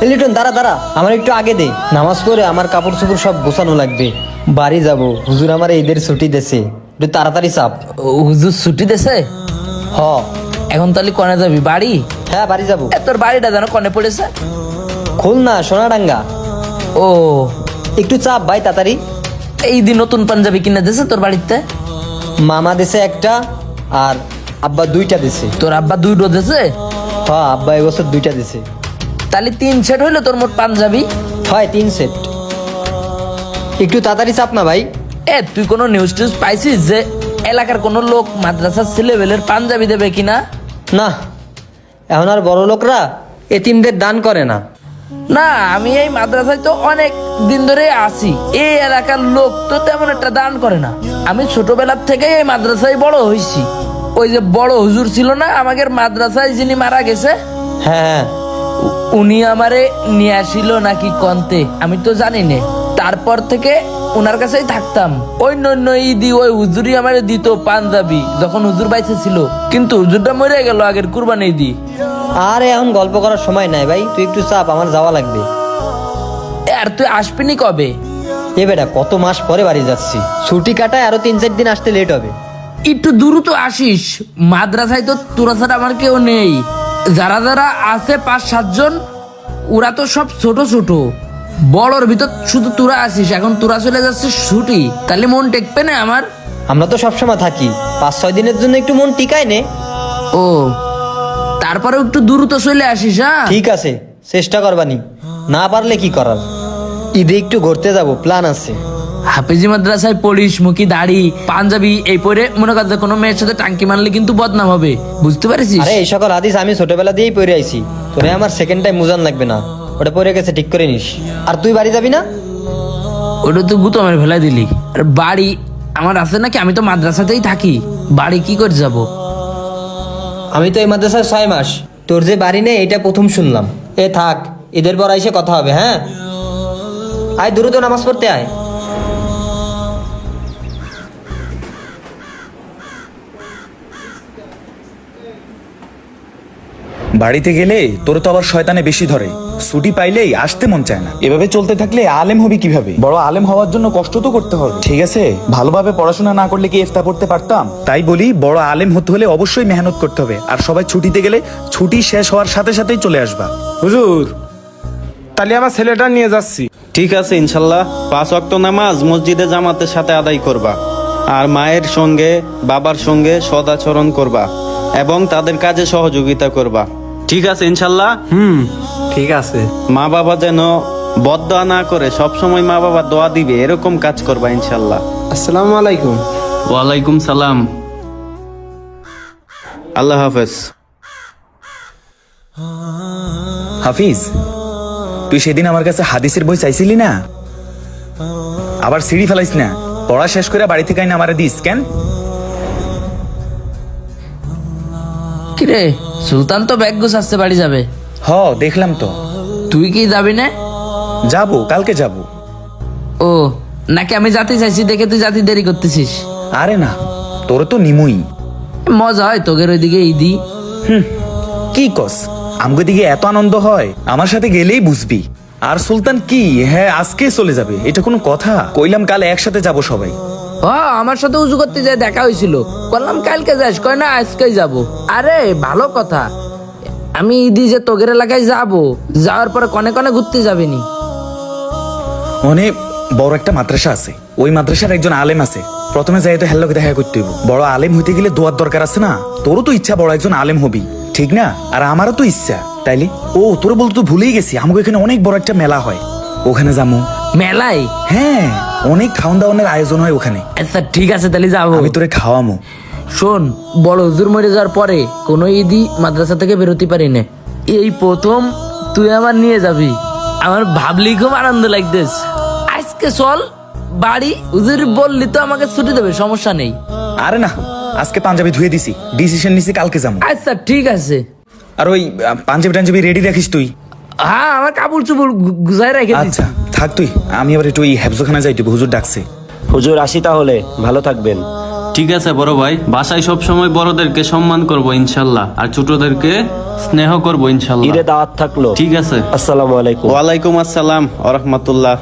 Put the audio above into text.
লিটন দাঁড়া দাঁড়া, আমার একটু আগে দে। নামাজ পড়ে আমার কাপড় চোপড় সব গোছানো লাগবে, বাড়ি যাব। হুজুর আমার ঈদের ছুটি দেছে, একটু তাড়াতাড়ি চাপ। হুজুর ছুটি দেছে? হ। এখন তাহলে কনে যাবি? বাড়ি? হ্যাঁ বাড়ি যাব। তোর বাড়িটা যেন কনে পড়েছে? খুলনা সোনাডাঙ্গা। ও, একটু চাপ ভাই তাড়াতাড়ি। এই দিন নতুন পাঞ্জাবি কিনে দিছে তোর বাড়িতে? মামা দেছে একটা আর আব্বা দুইটা দিছে। তোর আব্বা দুইটো দিছে? হ্যাঁ আব্বা এবছর দুইটা দিছে। তাহলে 3 সেট হইলো তোর মোট পাঞ্জাবি? হয় 3 সেট। একটু তাড়াতাড়ি চাপ না ভাই। তুই কোনো নিউজ টিউজ পাইছিস যে এলাকার কোনো লোক মাদ্রাসার ছেলেবেলের পাঞ্জাবি দেবে কিনা? না, এখন আর বড় লোকরা এতিমদের দান করে না। না, আমি এই মাদ্রাসায় তো অনেক দিন ধরে আছি, এই এলাকার লোক তো তেমন একটা দান করে না। আমি ছোটবেলার থেকে এই মাদ্রাসায় বড় হয়েছি। ওই যে বড় হুজুর ছিল না আমাদের মাদ্রাসায়, যিনি মারা গেছে, হ্যাঁ উনি আমারে নিয়ে আসিল নাকি কন্তে, আমি তো জানি না। তারপর থেকে ওনার কাছেই থাকতাম। ওই নন্য ঈদি ওই হুজুরই আমারে দিত পাঞ্জাবি যখন হুজুর বাইসে ছিল, কিন্তু হুজুরটা মরে গেল আগের কুরবানি ঈদি। আর এখন গল্প করার সময় নাই ভাই, তুই একটু চাপ, আমার যাওয়া লাগবে। আর তুই আসবিনি কবে? এ বেটা কত মাস পরে বাড়ি যাচ্ছি, ছুটি কাটায় আরো 3-4 দিন আসতে লেট হবে। একটু দ্রুত আসিস, মাদ্রাসায় তো তোরা ছাড়া আমার কেউ নেই। যারা যারা আছে 5-7 জন, ওরা তো সব ছোট ছোট। বড়র ভিতর শুধু তোরা আসিস, এখন তোরা চলে যাচ্ছিস ছুটি, তাহলে মন টেকবে না আমার? আমরা তো সবসময় থাকি, 5-6 দিনের জন্য একটু মন টিকায় নে। ও, তারপরেও একটু দ্রুত চলে আসিস। হ্যাঁ ঠিক আছে, চেষ্টা করবানি, না পারলে কি করার। ঈদে একটু ঘুরতে যাব, প্ল্যান আছে। হাফেজি মাদ্রাসায় পড়িস, মুখি দাড়ি পাঞ্জাবি এই পরে মনে কর যে কোনো মেয়ের সাথে টাঙ্কি মারলে কিন্তু বদনাম হবে, বুঝতে পারিস? আরে এই সকল হাদিস আমি ছোটবেলা দিয়েই পড়ে আইছি, তোরে আমার সেকেন্ড টাইম মুজান লাগবে না, ওটা পড়ে গেছে ঠিক করে নিস। আর তুই বাড়ি যাবি না? ওটা তো গুতো আমার ফেলাই দিলি। আর বাড়ি আমার আছে নাকি? আমি তো মাদ্রাসাতেই থাকি, বাড়ি কি করে যাব? আমি তো এই মাদ্রাসায় 6 মাস, তোর যে বাড়ি নেই এটা প্রথম শুনলাম। এ থাক, ঈদের পর এসে কথা হবে। হ্যাঁ আয়, দ্রুত নামাজ পড়তে আয়। বাড়িতে গেলে তোর তো আবার শয়তানে বেশি ধরে, ছুটি পাইলেই আসতে মন চায় না। এভাবে চলতে থাকলে আলেম হবি কিভাবে? বড় আলেম হওয়ার জন্য কষ্ট তো করতে হবে, ঠিক আছে? ভালোভাবে পড়াশোনা না করলে কি ইফতা পড়তে পারতাম? তাই বলি, বড় আলেম হতে হলে অবশ্যই মেহনত করতে হবে। আর সবাই ছুটিতে গেলে ছুটি শেষ হওয়ার সাথে সাথেই চলে আসবা। হুজুর, তাহলে আমার ছেলেটা নিয়ে যাচ্ছি। ঠিক আছে, ইনশাল্লাহ 5 ওয়াক্ত নামাজ মসজিদে জামাতের সাথে আদায় করবা, আর মায়ের সঙ্গে বাবার সঙ্গে সদাচরণ করবা এবং তাদের কাজে সহযোগিতা করবা। ঠিক আছে ইনশাল্লাহ? ঠিক আছে। মা বাবা যেন বদদোয়া না করে, সবসময় মা বাবা দোয়া দিবে এরকম কাজ করবা ইনশাল্লাহ। আসসালামু আলাইকুম। ওয়ালাইকুম সালাম। আল্লাহ হাফেজ। হাফিজ, তুই সেদিন আমার কাছে হাদিসের বই চাইছিলি না? আবার সিঁড়ি ফেলাইস না, পড়া শেষ করে বাড়ি থেকে আইনা আমারে দিস কেন? কিরে, সুলতান তো ব্যাগ গুছাচ্ছে বাড়ি যাবে। হ, দেখলাম তো। তুই কি যাবি না? যাবো, কালকে যাবো। ও, নাকি আমি জাতি চাইছি দেখে তুই জাতি দেরি করতেছিস? আরে না, তোর তো নিমুই। মজা হয় তোদের ওইদিকে ঈদি? কি কস, আমগো দিকে এত আনন্দ হয়, আমার সাথে গেলেই বুঝবি। আর সুলতান কি, হ্যাঁ আজকে চলে যাবে, এটা কোনো কথা? কইলাম কাল একসাথে যাব সবাই। আমার সাথে উজু করতে যায় দেখা হয়েছিল, বললাম কালকে যাস, কয় না আজকেই যাব। আরে ভালো কথা, আমি ঈদি যে তোগের এলাকায় যাব, যাওয়ার পরে কনে কনে ঘুরতে যাবিনি? মানে বড় একটা মাদ্রাসা আছে, ওই মাদ্রাসার একজন আলেম আছে, প্রথমে যাই তো হেল্লোকে দেখা করতে হইব। বড় আলেম হইতে গেলে দোয়ার দরকার আছে না? তোরও তো ইচ্ছা বড় একজন আলেম হবি, ঠিক না? আর আমারও তো ইচ্ছা, তাইলে ও তোর বলতে তো ভুলেই গেছি, আমাকে এখানে অনেক বড় একটা মেলা হয়, ওখানে যাবো। মেলায়? হ্যাঁ, অনেক খাওয়ান দাওয়ানের আয়োজন হয় ওখানে। আচ্ছা ঠিক আছে, তাহলে যাবো। আমি তোরে খাওয়ামো। শোন, বড় হুজুর মরে যাওয়ার পরে কোনো ঈদই মাদ্রাসা থেকে বেরোতে পারি না, এই প্রথম তুই আমার নিয়ে যাবি। আমার ভাবলি খুব আনন্দ লাগতেস। আজকে চল বাড়ি, হুজুর বললি তো আমাকে ছুটি দেবে, সমস্যা নেই। আরে না, আজকে পাঞ্জাবি ধুয়ে দিছি, ডিসিশন নিছি কালকে যাবো। আচ্ছা ঠিক আছে। আর ওই পাঞ্জাবি টাঞ্জাবি রেডি রাখিস তুই। হ্যাঁ, আমার কাপড় চুপড় গুছাই রেখে দিচ্ছি। আচ্ছা থাক তুই, আমি আবার একটু ওই হেফজোখানা যাই, হুজুর ডাকছে। হুজুর আসি তাহলে, ভালো থাকবেন। ঠিক আছে বড় ভাই, বাসায় সব সময় বড়দেরকে সম্মান করব ইনশাল্লাহ, আর ছোটদেরকে স্নেহ করব ইনশাল্লাহ। ঈদে দাওয়াত থাকলো। ঠিক আছে, আসসালামু আলাইকুম। ওয়ালাইকুম আসসালাম ওয়া রাহমাতুল্লাহ।